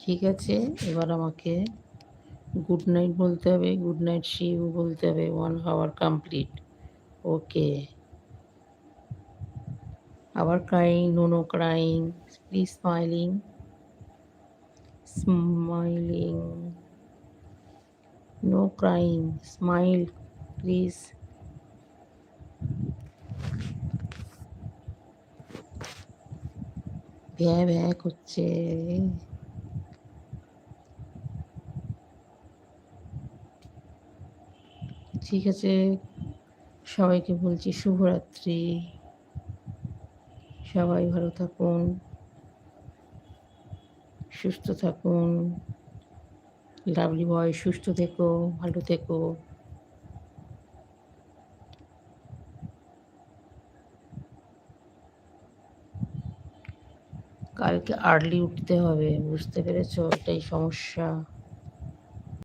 ঠিক আছে, এবার আমাকে গুড নাইট বলতে হবে, গুড নাইট সি ইউ বলতে হবে। 1 hour কমপ্লিট। ওকে। আবার crying, no no crying, please smiling, smiling, no crying, smile please. ভ্যা ভ্যা করছে। ঠিক আছে, সবাইকে বলছি শুভরাত্রি। সবাই ভালো থাকুন, সুস্থ থাকুন। লাভলি বয়, সুস্থ থেকো, ভালো থেকো। কালকে আর্লি উঠতে হবে, বুঝতে পেরেছো? এটাই সমস্যা।